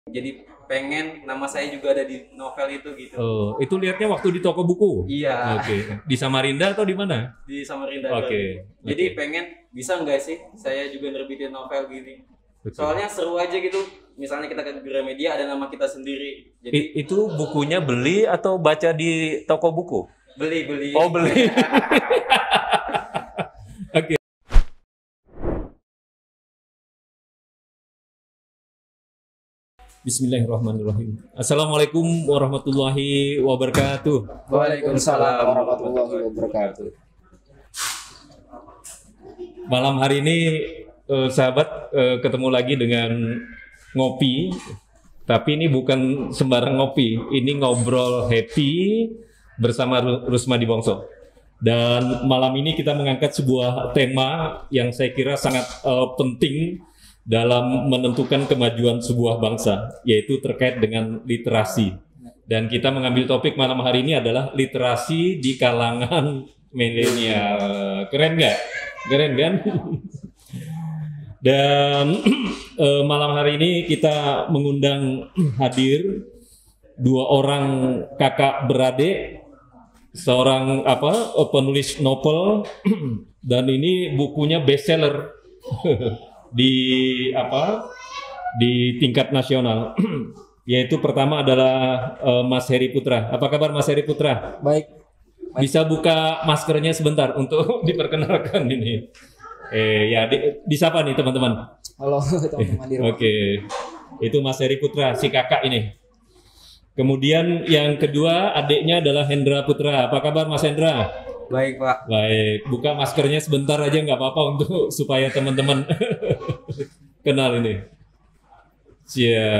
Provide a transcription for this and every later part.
Jadi pengen nama saya juga ada di novel itu gitu. Oh, itu lihatnya waktu di toko buku? Iya. Oke. Di Samarinda atau di mana? Di Samarinda. Oke. Jadi Oke. pengen bisa nggak sih saya juga nerbitin novel gini. Betul. Soalnya seru aja gitu. Misalnya kita ke Gramedia ada nama kita sendiri. Jadi Itu bukunya beli atau baca di toko buku? beli. Oh, beli. Oke. Bismillahirrahmanirrahim. Assalamualaikum warahmatullahi wabarakatuh. Waalaikumsalam warahmatullahi wabarakatuh. Malam hari ini sahabat ketemu lagi dengan ngopi. Tapi ini bukan sembarang ngopi. Ini ngobrol happy bersama Rusmadi Bongso. Dan malam ini kita mengangkat sebuah tema yang saya kira sangat penting dalam menentukan kemajuan sebuah bangsa, yaitu terkait dengan literasi. Dan kita mengambil topik malam hari ini adalah literasi di kalangan milenial. Keren nggak? Keren kan? Dan malam hari ini kita mengundang hadir dua orang kakak beradik, seorang penulis novel dan ini bukunya bestseller di tingkat nasional. Yaitu pertama adalah Mas Heri Putra. Apa kabar Mas Heri Putra? Baik. Bisa buka maskernya sebentar untuk diperkenalkan ini. Ya disapa nih teman-teman. Halo teman-teman di rumah. Oke. Itu Mas Heri Putra, si kakak ini. Kemudian yang kedua adiknya adalah Hendra Putra. Apa kabar Mas Hendra? Baik Pak. Baik, buka maskernya sebentar aja nggak apa-apa untuk supaya teman-teman kenal ini. Iya,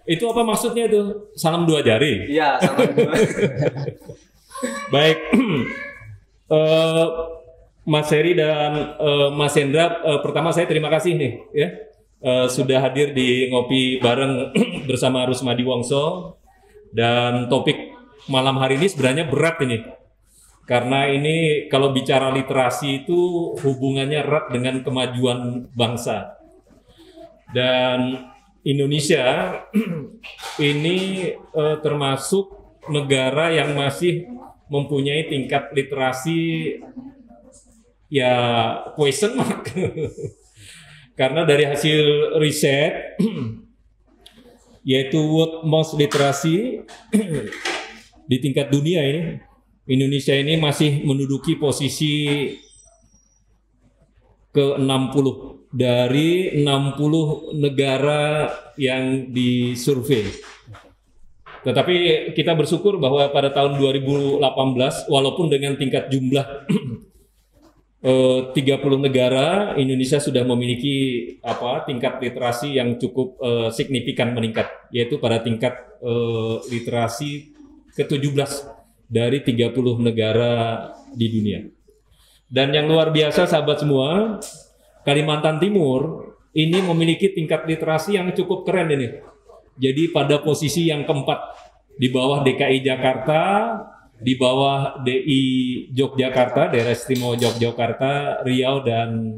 itu apa maksudnya itu? Salam dua jari. Iya, salam dua. Baik, Mas Heri dan Mas Hendra, pertama saya terima kasih nih ya sudah hadir di ngopi bareng bersama Rusmadi Wongso. Dan topik malam hari ini sebenarnya berat ini. Karena ini kalau bicara literasi itu hubungannya erat dengan kemajuan bangsa. Dan Indonesia ini termasuk negara yang masih mempunyai tingkat literasi ya question mark. Karena dari hasil riset yaitu World Most Literacy di tingkat dunia ini, Indonesia ini masih menduduki posisi ke-60 dari 60 negara yang disurvei. Tetapi kita bersyukur bahwa pada tahun 2018, walaupun dengan tingkat jumlah 30 negara, Indonesia sudah memiliki tingkat literasi yang cukup signifikan meningkat, yaitu pada tingkat literasi ke-17 dari 30 negara di dunia. Dan yang luar biasa sahabat semua, Kalimantan Timur ini memiliki tingkat literasi yang cukup keren ini. Jadi pada posisi yang keempat, di bawah DKI Jakarta, di bawah DI Yogyakarta, Daerah Istimewa Yogyakarta, Riau, dan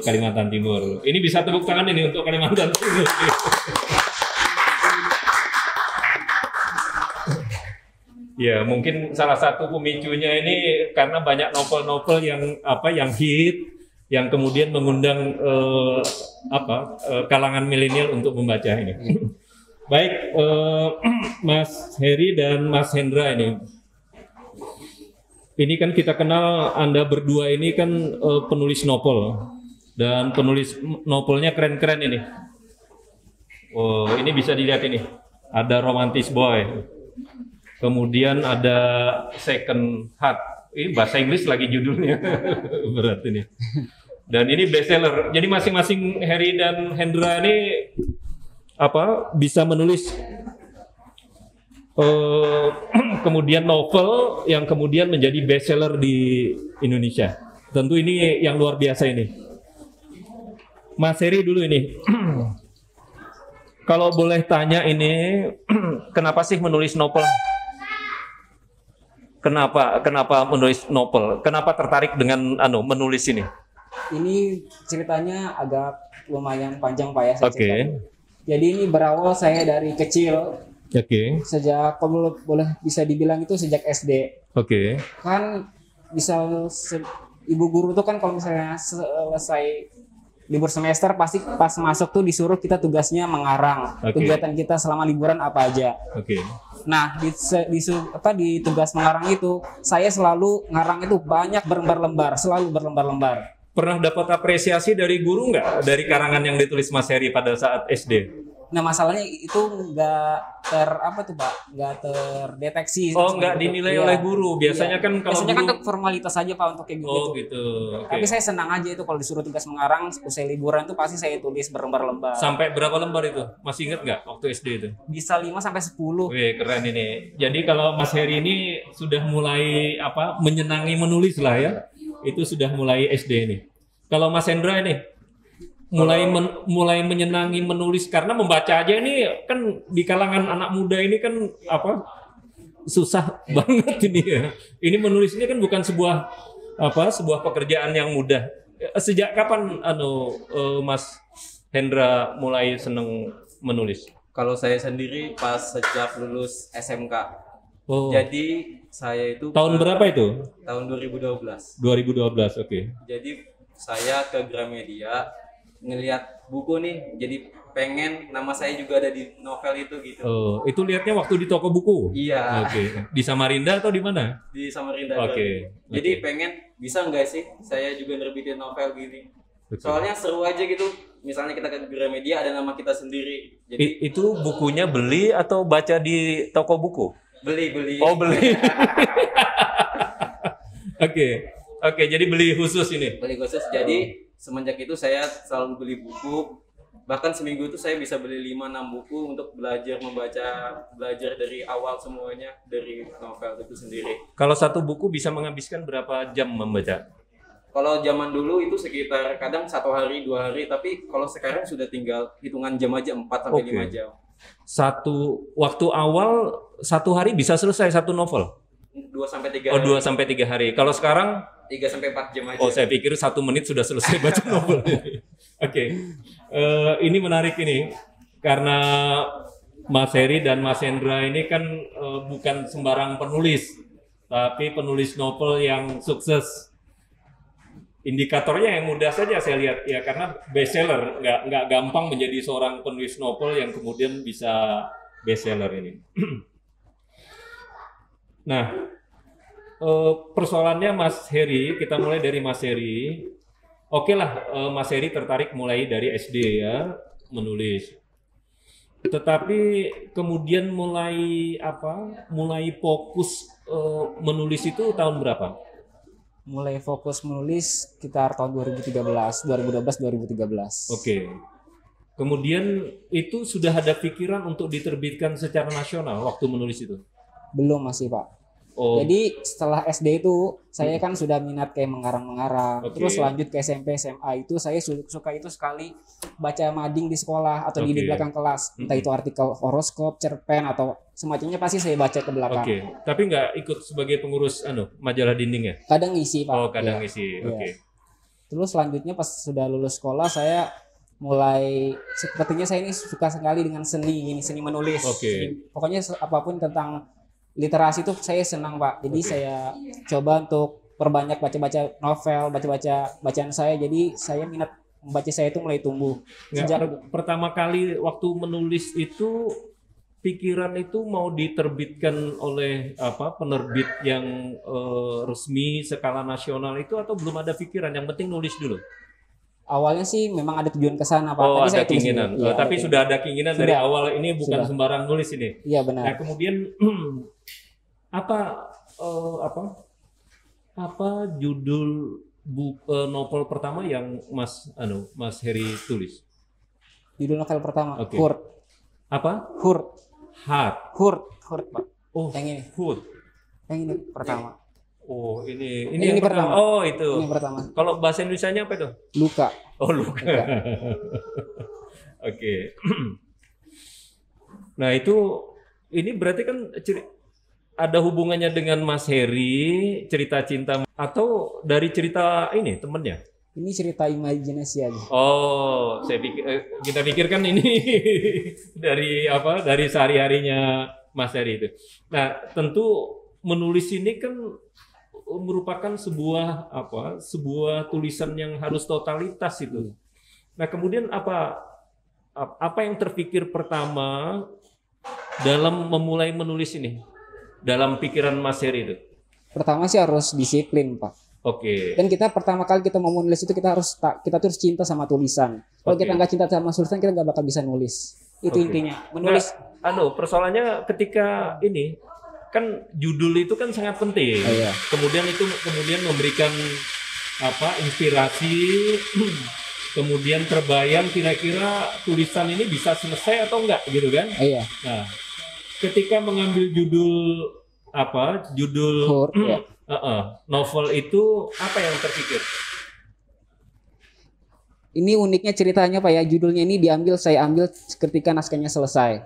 Kalimantan Timur. Ini bisa tepuk tangan ini untuk Kalimantan Timur. Ya, mungkin salah satu pemicunya ini karena banyak novel-novel yang hit, yang kemudian mengundang kalangan milenial untuk membaca ini. Baik, Mas Heri dan Mas Hendra ini kan kita kenal Anda berdua ini kan penulis novel dan penulis novelnya keren-keren ini. Oh, ini bisa dilihat ini. Ada Romantis Boy. Kemudian ada Second Heart. Ini bahasa Inggris lagi judulnya. Berat ini. Dan ini bestseller. Jadi masing-masing Heri dan Hendra ini bisa menulis kemudian novel yang kemudian menjadi bestseller di Indonesia. Tentu ini yang luar biasa ini. Mas Heri dulu ini. Kalau boleh tanya ini, kenapa sih menulis novel? Kenapa menulis novel? Kenapa tertarik dengan menulis ini? Ini ceritanya agak lumayan panjang Pak ya. Oke. Jadi ini berawal saya dari kecil, Oke. sejak kalau boleh bisa dibilang itu sejak SD. Oke. Kan misal ibu guru tuh kan kalau misalnya selesai libur semester pasti pas masuk tuh disuruh kita tugasnya mengarang. Oke. Kegiatan kita selama liburan apa aja. Oke. Nah, di tugas mengarang itu saya selalu ngarang itu banyak berlembar-lembar, selalu berlembar-lembar. Pernah dapat apresiasi dari guru nggak dari karangan yang ditulis Mas Heri pada saat SD? Nah, masalahnya itu nggak terdeteksi. Oh, nggak seperti itu. dinilai Iya. oleh guru. Biasanya Iya. kan kalau Biasanya kan guru... formalitas aja Pak untuk kayak gitu. Oh gitu. Oke. Tapi saya senang aja itu kalau disuruh tugas mengarang usai liburan itu pasti saya tulis berlembar-lembar. Sampai berapa lembar itu? Masih ingat nggak waktu SD itu? Bisa 5 sampai 10. Wih, keren ini. Jadi kalau Mas Heri ini sudah mulai menyenangi menulis lah ya. Itu sudah mulai SD ini. Kalau Mas Hendra ini mulai menyenangi menulis karena membaca aja ini kan di kalangan anak muda ini kan susah banget ini ya. Ini menulis ini kan bukan sebuah pekerjaan yang mudah. Sejak kapan Mas Hendra mulai seneng menulis? Kalau saya sendiri pas sejak lulus SMK. Oh. Jadi saya itu Tahun berapa itu? tahun 2012. 2012, oke. Jadi saya ke Gramedia ngelihat buku nih, jadi pengen nama saya juga ada di novel itu gitu. Oh, itu lihatnya waktu di toko buku? Iya. Oke. Di Samarinda atau di mana? Di Samarinda. Oke. Jadi pengen bisa nggak sih saya juga nerbitin novel gini. Betul. Soalnya seru aja gitu. Misalnya kita ke Gramedia ada nama kita sendiri. Jadi Itu bukunya beli atau baca di toko buku? beli. Oh, beli. Oke. Oke, jadi beli khusus ini. Beli khusus. Jadi semenjak itu saya selalu beli buku. Bahkan seminggu itu saya bisa beli 5-6 buku untuk belajar dari awal semuanya dari novel itu sendiri. Kalau satu buku bisa menghabiskan berapa jam membaca? Kalau zaman dulu itu sekitar kadang 1 hari, 2 hari, tapi kalau sekarang sudah tinggal hitungan jam aja 4 sampai 5 jam. Waktu awal 1 hari bisa selesai satu novel? 2 sampai 3 Oh, hari. 2 sampai 3 hari. Kalau sekarang 3 sampai 4 jam aja. oh, saya pikir 1 menit sudah selesai baca novel. Oke. Ini menarik ini karena Mas Heri dan Mas Hendra ini kan bukan sembarang penulis, tapi penulis novel yang sukses. Indikatornya yang mudah saja saya lihat ya, karena bestseller, nggak gampang menjadi seorang penulis novel yang kemudian bisa bestseller ini. Nah, persoalannya Mas Heri, kita mulai dari Mas Heri. Oke lah, Mas Heri tertarik mulai dari SD ya, menulis. Tetapi kemudian mulai fokus menulis itu tahun berapa? Mulai fokus menulis sekitar tahun 2013. Oke. Kemudian itu sudah ada pikiran untuk diterbitkan secara nasional waktu menulis itu? Belum masih Pak. Oh. Jadi setelah SD itu saya kan sudah minat kayak mengarang-mengarang. Oke. Terus lanjut ke SMP, SMA itu saya suka itu sekali baca mading di sekolah atau di Oke. belakang kelas. Entah itu artikel horoskop, cerpen atau semacamnya pasti saya baca ke belakang. Oke. Tapi nggak ikut sebagai pengurus majalah dinding ya? Kadang ngisi Pak. Oh, kadang Iya. isi. Iya. Oke. Terus selanjutnya pas sudah lulus sekolah saya mulai sepertinya saya ini suka sekali dengan seni menulis. Oke. Pokoknya apapun tentang literasi itu saya senang Pak. Jadi Oke. saya coba untuk perbanyak baca-baca novel, baca-baca bacaan saya. Jadi saya minat membaca saya itu mulai tumbuh. Nggak, Sejak pertama kali waktu menulis itu pikiran itu mau diterbitkan oleh penerbit yang resmi skala nasional itu atau belum ada pikiran, yang penting nulis dulu? awalnya sih memang ada tujuan ke sana Pak. Oh, Tapi ada saya tulis keinginan. dulu. Iya, Tapi ada sudah ada keinginan dari Sudah. awal, ini bukan Sudah. sembarang nulis ini. Iya benar. Nah, kemudian apa judul novel pertama yang Mas Heri tulis? Judul novel pertama Oke. Hurt. Apa? Heart. Hurt Pak. Oh, Yang ini. Hood. Yang ini pertama. Oh, ini Ini yang pertama. pertama. Oh, itu. Ini pertama. Kalau bahasa Indonesianya apa itu? Luka. Oh, luka. Oke. Nah, ini berarti kan ada hubungannya dengan Mas Heri, cerita cinta, atau dari cerita ini temennya? Ini cerita imajinasi aja. Oh, kita pikir kan ini dari apa? Dari sehari-harinya Mas Heri itu. Nah, tentu menulis ini kan merupakan sebuah tulisan yang harus totalitas itu. Nah, kemudian apa yang terpikir pertama dalam memulai menulis ini? Dalam pikiran Mas Heri itu? Pertama sih harus disiplin, Pak. Oke. Dan kita pertama kali kita mau nulis itu kita harus cinta sama tulisan. Kalau kita nggak cinta sama tulisan, kita nggak bakal bisa nulis. Itu intinya. Menulis. Nah, persoalannya ketika ini kan judul itu kan sangat penting. Iya. Kemudian memberikan inspirasi. Kemudian terbayang kira-kira tulisan ini bisa selesai atau enggak gitu kan? Iya. Nah, ketika mengambil judul novel itu apa yang terpikir? Ini uniknya ceritanya Pak ya, judulnya ini saya ambil ketika naskahnya selesai.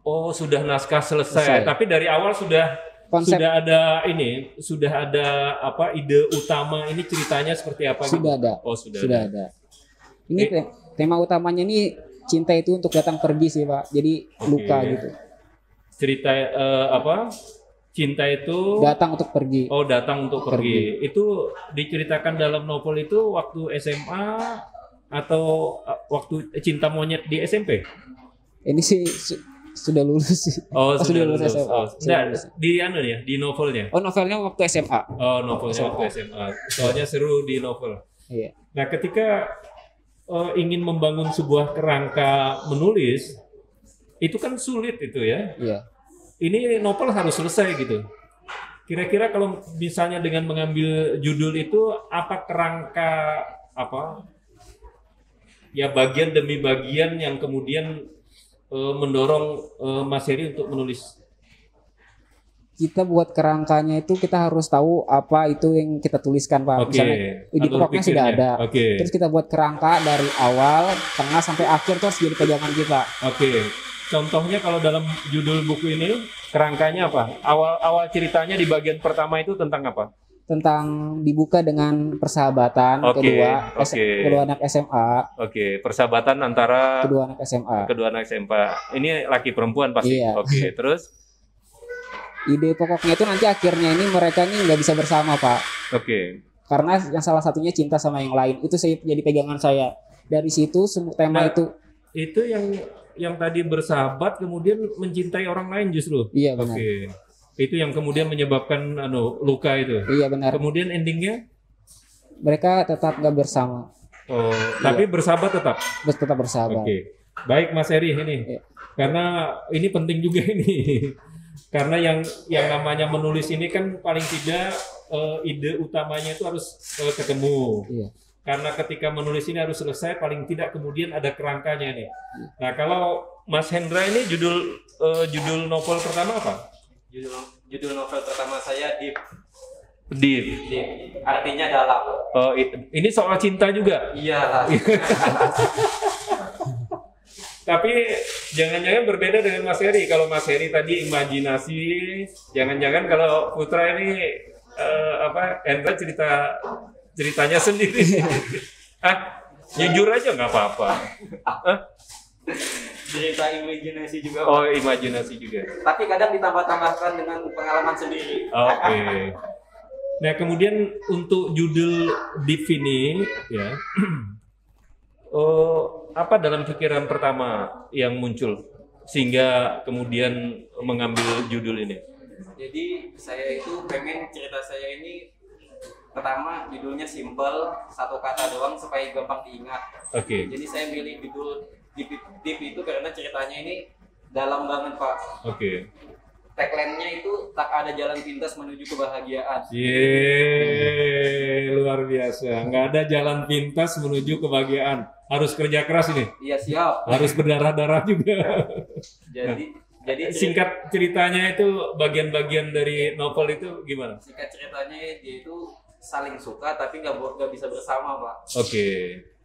Oh, sudah naskah selesai. Tapi dari awal sudah ada ide utama ini ceritanya seperti apa? Sudah gitu? ada. Oh, sudah ada. Ini tema utamanya ini cinta itu untuk datang pergi sih Pak. Jadi luka gitu. Cerita cinta itu datang untuk pergi. Oh, datang untuk pergi. Itu diceritakan dalam novel itu waktu SMA atau waktu cinta monyet di SMP? Ini sih sudah lulus sih. Oh, sudah lulus SMA. Oh, di novelnya? Oh, novelnya waktu SMA. Oh, novelnya waktu SMA. Soalnya seru di novel. Iya. Nah, ketika ingin membangun sebuah kerangka menulis, itu kan sulit itu ya. Iya. Ini novel harus selesai gitu. Kira-kira kalau misalnya dengan mengambil judul itu apa kerangka bagian demi bagian yang kemudian mendorong Mas Heri untuk menulis? Kita buat kerangkanya itu kita harus tahu apa itu yang kita tuliskan Pak. Misalnya di pokoknya sudah ada. Terus kita buat kerangka dari awal, tengah sampai akhir terus jadi pegangan kita. Contohnya kalau dalam judul buku ini kerangkanya apa? Awal ceritanya di bagian pertama itu tentang apa? Tentang dibuka dengan persahabatan kedua anak SMA. Persahabatan antara kedua anak SMA. Ini laki perempuan pasti. Iya. Terus ide pokoknya itu nanti akhirnya ini mereka ini nggak bisa bersama Pak. Karena yang salah satunya cinta sama yang lain. Itu jadi pegangan saya. Dari situ semua tema itu yang tadi bersahabat kemudian mencintai orang lain justru. Iya benar. Itu yang kemudian menyebabkan luka itu. Iya benar. Kemudian endingnya mereka tetap nggak bersama. Oh, tapi bersahabat tetap. Tetap bersahabat. Baik Mas Heri ini. Iya. Karena ini penting juga ini. Karena yang namanya menulis ini kan paling tidak ide utamanya itu harus ketemu. Iya. Karena ketika menulis ini harus selesai, paling tidak kemudian ada kerangkanya nih. Nah, kalau Mas Hendra ini judul novel pertama apa? Judul novel pertama saya Deep. Artinya dalam. Oh, ini soal cinta juga? Iya lah. Tapi jangan-jangan berbeda dengan Mas Heri. Kalau Mas Heri tadi imajinasi, jangan-jangan kalau Putra ini Hendra ceritanya sendiri. Jujur aja nggak apa-apa. Cerita imajinasi juga. Oh, imajinasi juga. Tapi kadang ditambah-tambahkan dengan pengalaman sendiri. Nah, kemudian untuk judul Deep ini ya, apa dalam pikiran pertama yang muncul sehingga kemudian mengambil judul ini? Jadi saya itu pengen cerita saya ini pertama judulnya simple, satu kata doang supaya gampang diingat. Jadi saya pilih judul Deep itu karena ceritanya ini dalam banget Pak. Tagline-nya itu tak ada jalan pintas menuju kebahagiaan. Luar biasa. Nggak ada jalan pintas menuju kebahagiaan. Harus kerja keras ini. Iya siap. Harus berdarah-darah juga. Jadi singkat ceritanya itu bagian-bagian dari novel itu gimana? Singkat ceritanya dia itu saling suka tapi nggak bisa bersama Pak.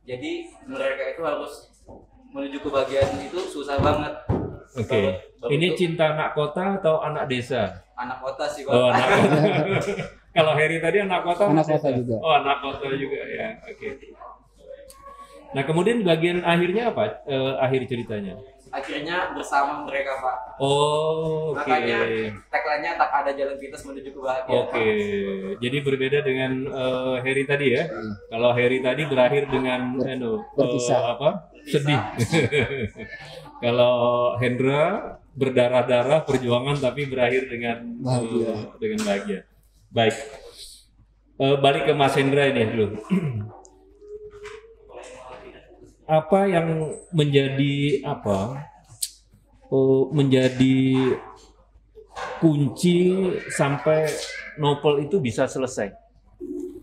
Jadi mereka itu harus menuju kebahagiaan itu susah banget. Oke. Ini cinta anak kota atau anak desa? Anak kota sih Pak. Oh, anak kota. Kalau Heri tadi anak kota? Anak kota juga. Oh, anak kota juga ya. Oke. Nah, kemudian bagian akhirnya apa? Akhir ceritanya? Akhirnya bersama mereka Pak. Oh, oke. Makanya tagline-nya tak ada jalan pintas menuju kebahagiaan. Oke. Jadi berbeda dengan Heri tadi ya. Kalau Heri tadi berakhir dengan berpisah. Sedih. Kalau Hendra berdarah-darah perjuangan tapi berakhir dengan bahagia. Baik. Balik ke Mas Hendra ini dulu. Apa yang menjadi menjadi kunci sampai novel itu bisa selesai?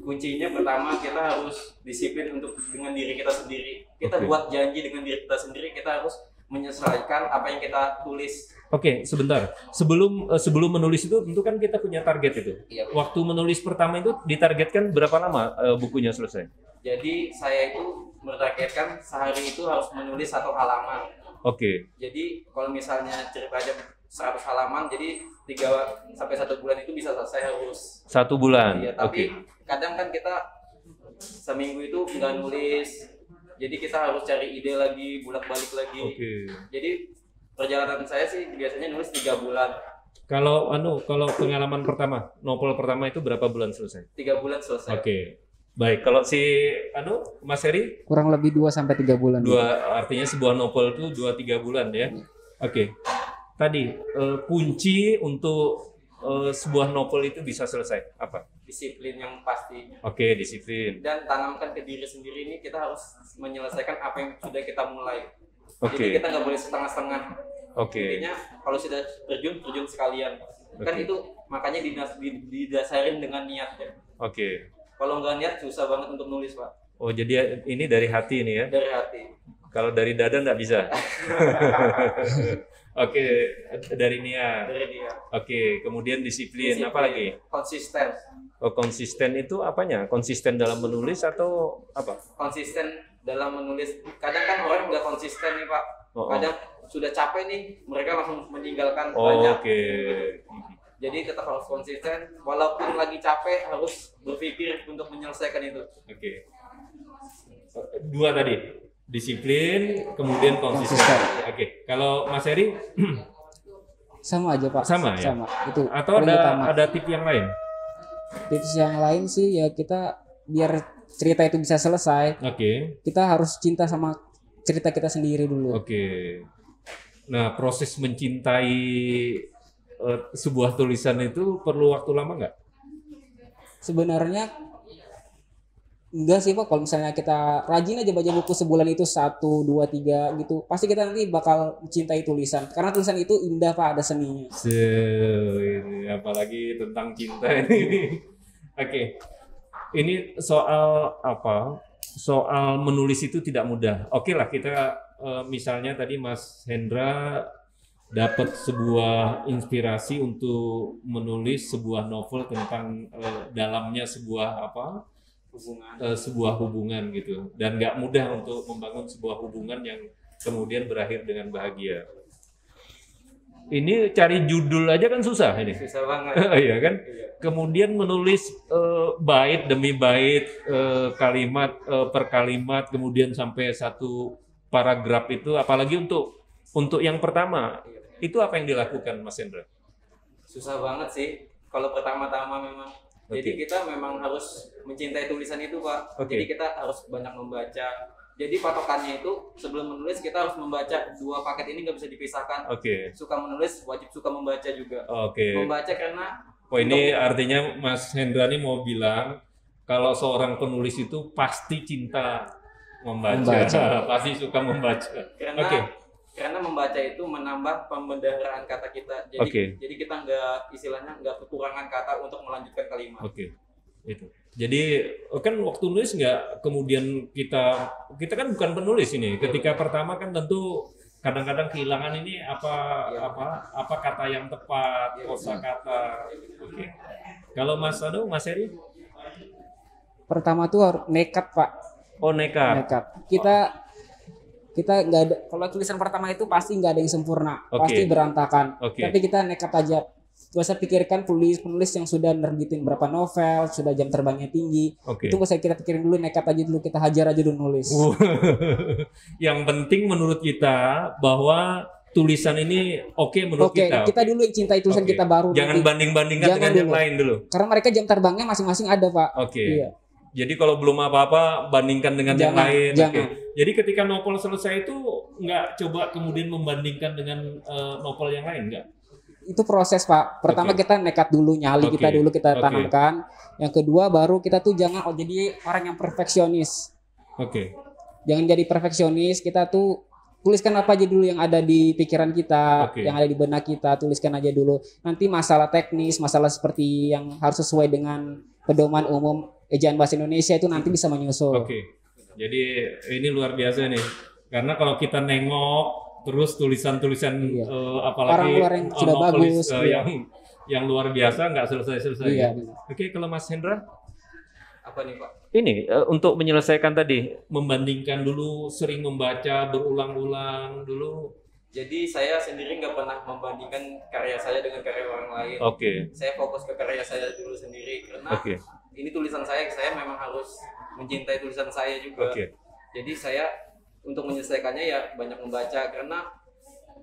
Kuncinya pertama kita harus disiplin dengan diri kita sendiri. Kita Oke. buat janji dengan diri kita sendiri, kita harus menyesuaikan apa yang kita tulis. Oke, sebentar. Sebelum menulis itu tentu kan kita punya target itu. Iya. Waktu menulis pertama itu ditargetkan berapa lama bukunya selesai? Jadi saya itu menargetkan sehari itu harus menulis 1 halaman. Oke. Jadi kalau misalnya ceritanya 100 halaman, jadi 3 sampai 1 bulan itu bisa selesai harus. 1 bulan. Iya, tapi kadang kan kita seminggu itu nggak nulis. Jadi kita harus cari ide lagi, bolak-balik lagi. Oke. Jadi perjalanan saya sih biasanya nulis 3 bulan. Kalau pengalaman pertama, novel pertama itu berapa bulan selesai? 3 bulan selesai. Oke. Baik, kalau si Mas Heri Kurang lebih 2 sampai 3 bulan. artinya sebuah novel itu 2-3 bulan ya. Oke. Tadi kunci untuk sebuah novel itu bisa selesai apa? Disiplin yang pasti. Oke, disiplin. Dan tanamkan ke diri sendiri ini, kita harus menyelesaikan apa yang sudah kita mulai. Oke. Jadi kita nggak boleh setengah-setengah. Oke. Intinya kalau sudah terjun sekalian. Kan Oke. itu makanya didasarin dengan niat ya. Oke. Kalau nggak niat susah banget untuk nulis Pak. Oh, jadi ini dari hati nih ya. Dari hati. Kalau dari dada nggak bisa. Oke, dari niat. Dari dia. Oke, kemudian disiplin. Apa lagi? Konsisten. Oh, konsisten itu apanya? Konsisten dalam menulis atau apa? Konsisten dalam menulis. Kadang kan orang nggak konsisten nih Pak. Oh, oh. Kadang sudah capek nih, mereka langsung meninggalkan Oh, banyak. oke. Jadi tetap harus konsisten, walaupun lagi capek harus berpikir untuk menyelesaikan itu. Oke. 2 tadi. Disiplin, kemudian konsisten. Oke. Kalau Mas Heri Sama aja Pak. Sama ya? Sama. Itu atau paling utama. ada tip yang lain? Tips yang lain sih ya, kita biar cerita itu bisa selesai, Oke. kita harus cinta sama cerita kita sendiri dulu. Oke. Nah, proses mencintai sebuah tulisan itu perlu waktu lama nggak? Sebenarnya enggak sih Pak, kalau misalnya kita rajin aja baca buku sebulan itu 1, 2, 3 gitu, pasti kita nanti bakal mencintai tulisan. Karena tulisan itu indah Pak, ada seninya. Ini apalagi tentang cinta ini. Oke. Ini soal apa? Soal menulis itu tidak mudah. Oke lah, kita misalnya tadi Mas Hendra dapat sebuah inspirasi untuk menulis sebuah novel tentang dalamnya sebuah sebuah hubungan gitu, dan nggak mudah untuk membangun sebuah hubungan yang kemudian berakhir dengan bahagia. Ini cari judul aja kan susah ini. Susah banget. Iya kan? Kemudian menulis bait demi bait, kalimat per kalimat, kemudian sampai 1 paragraf itu, apalagi untuk yang pertama. Itu apa yang dilakukan Mas Hendra? Susah banget sih kalau pertama-tama memang. Jadi Oke. kita memang harus mencintai tulisan itu Pak. Oke. Jadi kita harus banyak membaca. Jadi patokannya itu sebelum menulis kita harus membaca. 2 paket ini nggak bisa dipisahkan. Oke. Suka menulis wajib suka membaca juga. Oke. Membaca karena Oh, ini artinya Mas Hendra ini mau bilang kalau seorang penulis itu pasti cinta membaca. Pasti suka membaca. Karena membaca itu menambah pembendaharaan kata kita. Jadi kita nggak kekurangan kata untuk melanjutkan kalimat. Oke. Itu. Jadi kan waktu nulis nggak kemudian kita kan bukan penulis ini. Ketika pertama kan tentu kadang-kadang kehilangan ini apa kata yang tepat, kosakata. Oke. Kalau Mas Heri? Pertama tuh harus nekat Pak. Oh, nekat. Nekat. Kita kita nggak ada, kalau tulisan pertama itu pasti nggak ada yang sempurna, Oke. pasti berantakan. Oke. Tapi kita nekat aja. Gak usah pikirkan penulis yang sudah nerbitin berapa novel, sudah jam terbangnya tinggi. Oke. Itu gak usah kita pikirin dulu, nekat aja dulu, kita hajar aja dulu nulis. Yang penting menurut kita bahwa tulisan ini oke menurut Oke, kita. kita dulu yang cintai tulisan Oke. kita baru. Jangan nanti. banding-bandingkan Jangan dengan yang dulu. lain dulu. Karena mereka jam terbangnya masing-masing ada, Pak. Oke. Iya. Jadi kalau belum apa-apa bandingkan dengan yang Jangan, lain. jangan. Oke. Jadi ketika novel selesai itu nggak coba kemudian membandingkan dengan novel yang lain nggak? Itu proses, Pak. Pertama Oke. kita nekat dulu, nyali Oke. kita dulu kita Oke. tanamkan. Yang kedua baru kita tuh jangan jadi orang yang perfeksionis. Oke. Jangan jadi perfeksionis, kita tuh tuliskan apa aja dulu yang ada di pikiran kita, Oke. yang ada di benak kita, tuliskan aja dulu. Nanti masalah teknis, masalah seperti yang harus sesuai dengan pedoman umum ejaan bahasa Indonesia itu nanti bisa menyusul. Oke. Jadi ini luar biasa nih. Karena kalau kita nengok terus tulisan-tulisan Iya. apalagi Orang luar yang sudah novelis, bagus, iya. yang luar biasa nggak selesai-selesai. Iya. ya. Oke, kalau Mas Hendra Apa nih Pak? ini untuk menyelesaikan tadi membandingkan dulu, sering membaca berulang-ulang dulu. Jadi saya sendiri nggak pernah membandingkan karya saya dengan karya orang lain. Oke. Saya fokus ke karya saya dulu sendiri karena Oke. ini tulisan saya memang harus mencintai tulisan saya juga. Oke. Jadi saya untuk menyelesaikannya ya banyak membaca karena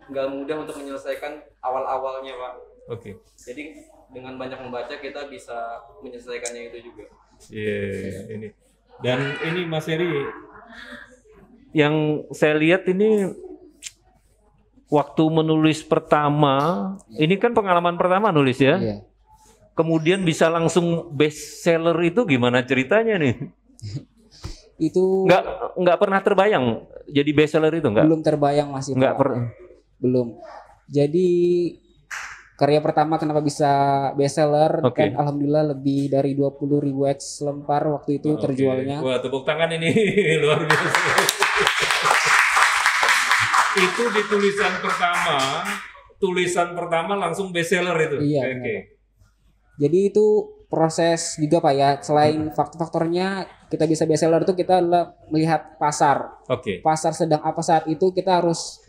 nggak mudah untuk menyelesaikan awal-awalnya Pak. Oke. Jadi dengan banyak membaca kita bisa menyelesaikannya itu juga. Iya, ini. Dan ini Mas Heri, yang saya lihat ini waktu menulis pertama, ini kan pengalaman pertama nulis ya. Iya. Kemudian bisa langsung bestseller itu gimana ceritanya nih? Itu Nggak pernah terbayang jadi bestseller itu nggak? belum terbayang masih, Nggak Pak. pernah. Belum. Jadi karya pertama kenapa bisa bestseller Oke. dan alhamdulillah lebih dari 20.000 lembar waktu itu Oke. terjualnya. Wah, tepuk tangan ini luar biasa. Itu di tulisan pertama langsung bestseller itu. Iya, Oke. Jadi itu proses juga Pak ya. Selain faktor-faktornya kita bisa bestseller itu kita adalah melihat pasar. Oke. Pasar sedang apa saat itu kita harus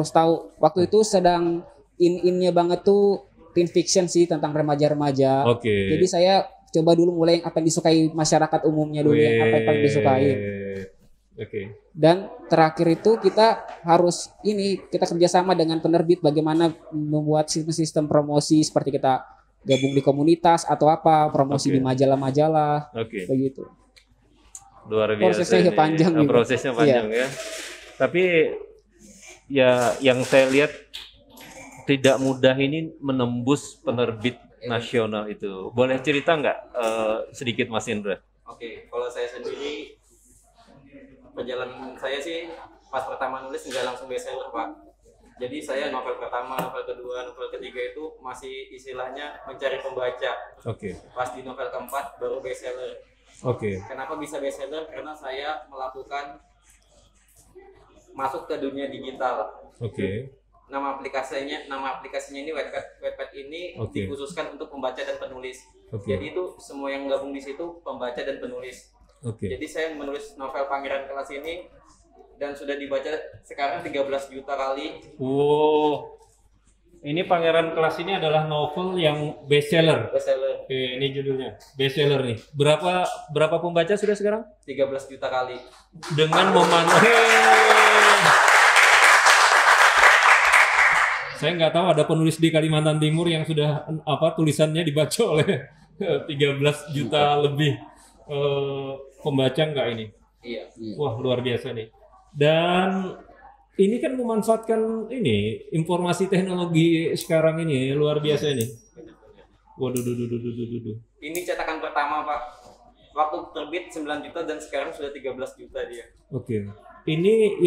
tahu. Waktu itu sedang in-innya banget tuh teen fiction sih tentang remaja-remaja. Oke. Jadi saya coba dulu mulai yang apa yang disukai masyarakat umumnya dulu, yang apa yang paling disukai. Oke. Dan terakhir itu kita harus kita kerjasama dengan penerbit bagaimana membuat sistem promosi seperti kita gabung di komunitas atau apa promosi Oke. di majalah-majalah Oke. begitu. Luar biasa. Prosesnya ini. panjang juga. Prosesnya panjang ya. Tapi ya yang saya lihat tidak mudah ini menembus penerbit nasional itu. Boleh cerita nggak sedikit Mas Indra? Oke, kalau saya sendiri perjalanan saya sih pas pertama nulis nggak langsung bestseller Pak. Jadi saya novel pertama, novel kedua, novel ketiga itu masih istilahnya mencari pembaca. Oke. Pas di novel keempat baru bestseller. Oke. Kenapa bisa bestseller? Karena saya melakukan masuk ke dunia digital. Oke. Nama aplikasinya ini Wattpad ini Oke. dikhususkan untuk pembaca dan penulis. Oke. Jadi itu semua yang gabung di situ pembaca dan penulis. Oke. Jadi saya menulis novel Pangeran Kelas ini dan sudah dibaca sekarang 13 juta kali. Wow. Ini Pangeran Kelas ini adalah novel yang bestseller. Bestseller Oke, ini judulnya bestseller nih. Berapa pembaca sudah sekarang? 13 juta kali. Dengan memanfaatkan. Saya nggak tahu ada penulis di Kalimantan Timur yang sudah tulisannya dibaca oleh 13 juta lebih pembaca nggak ini? Iya. Wah, luar biasa nih. Dan ini kan memanfaatkan ini informasi teknologi sekarang ini luar biasa ini. Waduh, duh. Ini cetakan pertama Pak. Waktu terbit 9 juta dan sekarang sudah 13 juta dia. Oke. Ini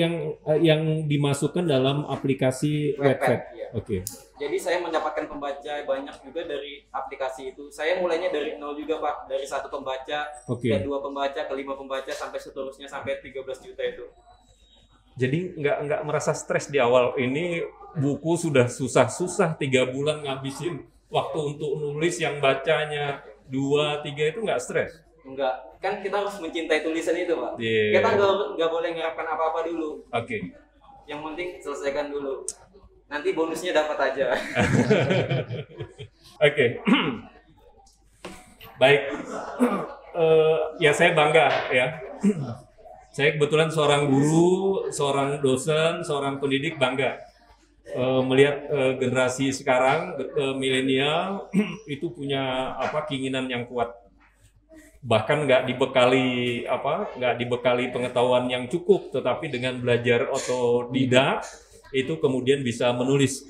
yang dimasukkan dalam aplikasi Wattpad. Iya. Oke. Jadi saya mendapatkan pembaca banyak juga dari aplikasi itu. Saya mulainya dari nol juga Pak, dari 1 pembaca, Oke. ke 2 pembaca, ke 5 pembaca sampai seterusnya sampai 13 juta itu. Jadi nggak merasa stres di awal. Ini buku sudah susah-susah 3 bulan ngabisin waktu untuk nulis, yang bacanya 2-3 itu nggak stres. Enggak, kan kita harus mencintai tulisan itu, Pak. Yeah. Kita nggak boleh ngarepkan apa-apa dulu. Oke. Yang penting selesaikan dulu. Nanti bonusnya dapat aja. Oke. Baik. Ya saya bangga ya. Saya kebetulan seorang guru, seorang dosen, seorang pendidik bangga melihat generasi sekarang milenial itu punya keinginan yang kuat. Bahkan nggak dibekali pengetahuan yang cukup, tetapi dengan belajar otodidak itu kemudian bisa menulis,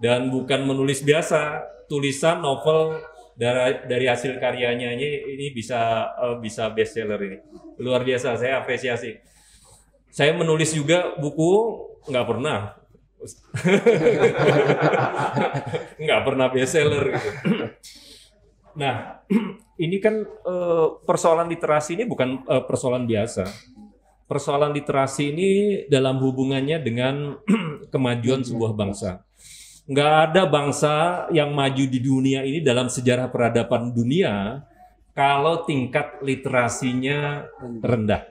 dan bukan menulis biasa, tulisan novel dari hasil karyanya ini bisa bestseller ini. Luar biasa, saya apresiasi. Saya menulis juga buku nggak pernah nggak pernah bestseller gitu. Nah, ini kan persoalan literasi ini bukan persoalan biasa. Persoalan literasi ini dalam hubungannya dengan kemajuan sebuah bangsa. Nggak ada bangsa yang maju di dunia ini dalam sejarah peradaban dunia kalau tingkat literasinya rendah.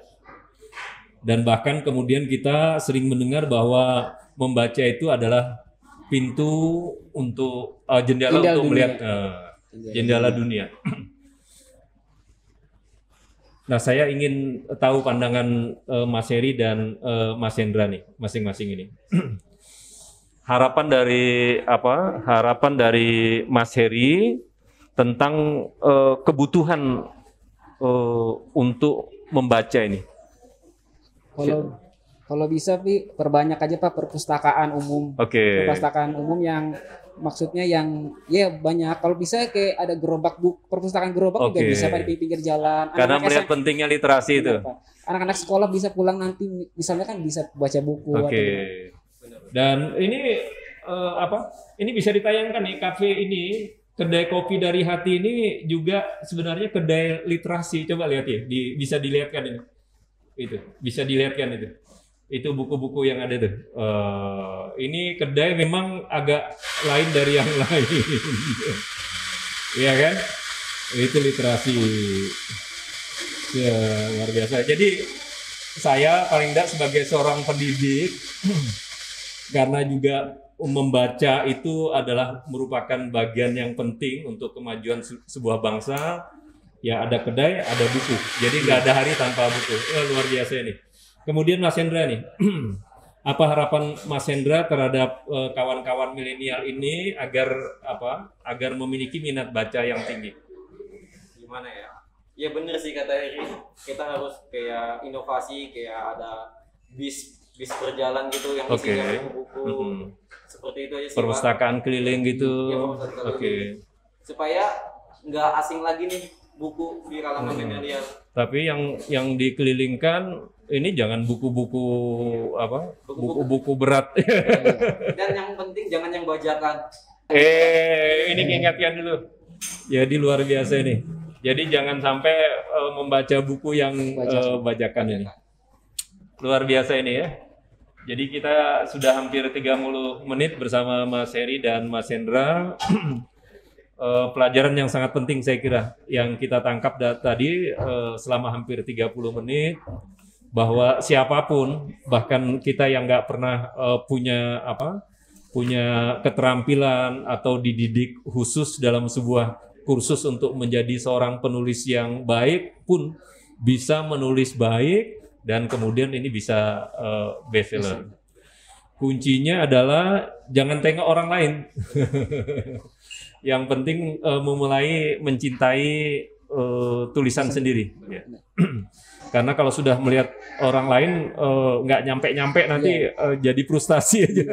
Dan bahkan kemudian kita sering mendengar bahwa membaca itu adalah pintu untuk jendela untuk melihat jendela dunia. Nah, saya ingin tahu pandangan Mas Heri dan Mas Hendra nih, masing-masing ini. Harapan dari Mas Heri tentang kebutuhan untuk membaca ini. Kalau bisa Pi, perbanyak aja Pak perpustakaan umum. Oke. Perpustakaan umum yang maksudnya yang ya banyak. Kalau bisa kayak ada gerobak buku, perpustakaan gerobak juga bisa Pak di pinggir jalan. Karena melihat pentingnya literasi itu. Anak-anak sekolah bisa pulang nanti misalnya kan bisa baca buku. Oke. Dan ini ini bisa ditayangkan nih, kafe ini, kedai kopi dari hati ini juga sebenarnya kedai literasi. Coba lihat ya, bisa dilihatkan ini. Itu bisa dilihatkan itu buku-buku yang ada tuh. Ini kedai memang agak lain dari yang lain. Iya kan? Itu literasi. Ya, luar biasa. Jadi saya paling tidak sebagai seorang pendidik karena juga membaca itu adalah merupakan bagian yang penting untuk kemajuan sebuah bangsa. Ya, ada kedai, ada buku. Jadi nggak ada hari tanpa buku. Luar biasa ini. Kemudian Mas Hendra nih, apa harapan Mas Hendra terhadap kawan-kawan milenial ini agar memiliki minat baca yang tinggi? Gimana ya? Ya bener sih kata Heri. Kita harus kayak inovasi, kayak ada bis berjalan gitu yang isinya buku-buku. Seperti itu aja sih. Perpustakaan keliling gitu. Ya, perpustakaan supaya nggak asing lagi nih buku di kalangan milenial. Tapi yang dikelilingkan ini jangan buku-buku buku-buku berat. Dan yang penting jangan yang bajakan. Ini ingatkan dulu. Jadi luar biasa ini. Jadi jangan sampai membaca buku yang bajakan ini. Luar biasa ini ya. Jadi kita sudah hampir 30 menit bersama Mas Heri dan Mas Hendra. Pelajaran yang sangat penting saya kira yang kita tangkap tadi selama hampir 30 menit, bahwa siapapun, bahkan kita yang nggak pernah punya keterampilan atau dididik khusus dalam sebuah kursus untuk menjadi seorang penulis yang baik pun bisa menulis baik dan kemudian ini bisa bestseller. Kuncinya adalah jangan tengok orang lain. Yang penting memulai mencintai tulisan sendiri. Ya. Karena kalau sudah melihat orang lain nggak nyampe-nyampe nanti jadi frustasi aja.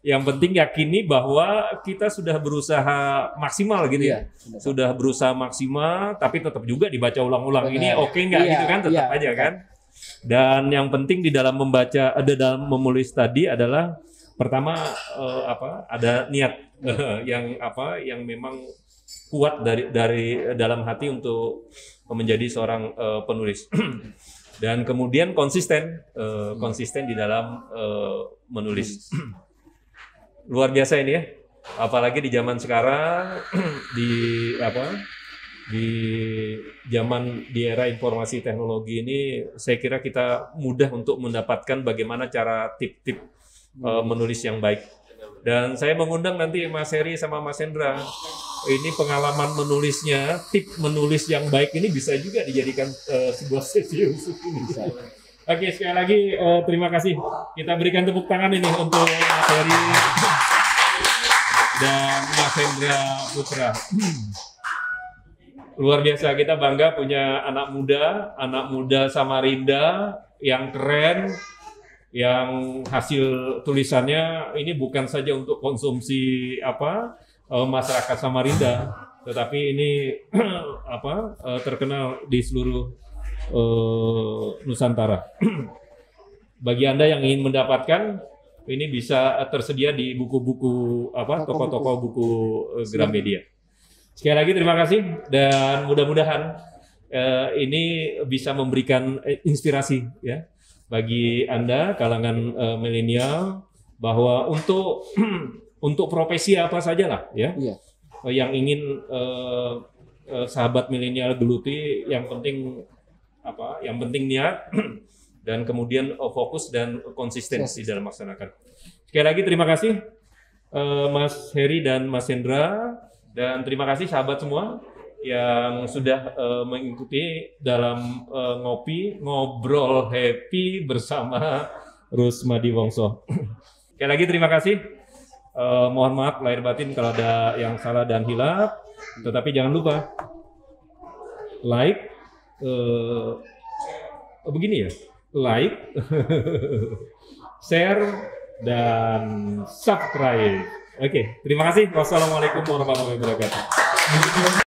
Yang penting yakini bahwa kita sudah berusaha maksimal gitu ya. Sudah berusaha maksimal, tapi tetap juga dibaca ulang-ulang. Ini oke nggak gitu kan? Tetap aja kan. Dan yang penting di dalam membaca, dalam menulis tadi adalah pertama ada niat yang memang kuat dari dalam hati untuk menjadi seorang penulis. Dan kemudian konsisten di dalam menulis. Luar biasa ini ya. Apalagi di zaman sekarang di zaman di era informasi teknologi ini, saya kira kita mudah untuk mendapatkan bagaimana cara tip-tip menulis yang baik. Dan saya mengundang nanti Mas Heri sama Mas Hendra. Ini pengalaman menulisnya, tip menulis yang baik ini bisa juga dijadikan sebuah sesi khusus ini. Oke, sekali lagi terima kasih. Kita berikan tepuk tangan ini untuk Mas Heri dan Mas Hendra Putra. Luar biasa, kita bangga punya anak muda Samarinda yang keren, yang hasil tulisannya ini bukan saja untuk konsumsi masyarakat Samarinda, tetapi ini terkenal di seluruh Nusantara. Bagi Anda yang ingin mendapatkan, ini bisa tersedia di buku-buku toko-toko buku Gramedia. Sekali lagi terima kasih, dan mudah-mudahan ini bisa memberikan inspirasi ya bagi Anda kalangan milenial, bahwa untuk profesi apa saja lah ya, yang ingin sahabat milenial geluti, yang penting niat dan kemudian fokus dan konsistensi dalam melaksanakan. Sekali lagi terima kasih Mas Heri dan Mas Hendra, dan terima kasih sahabat semua yang sudah mengikuti dalam ngobrol happy bersama Rusmadi Wongso. Sekali lagi terima kasih. Mohon maaf lahir batin kalau ada yang salah dan hilaf. Tetapi jangan lupa like, like, share, dan subscribe. Oke, terima kasih. Wassalamualaikum warahmatullahi wabarakatuh.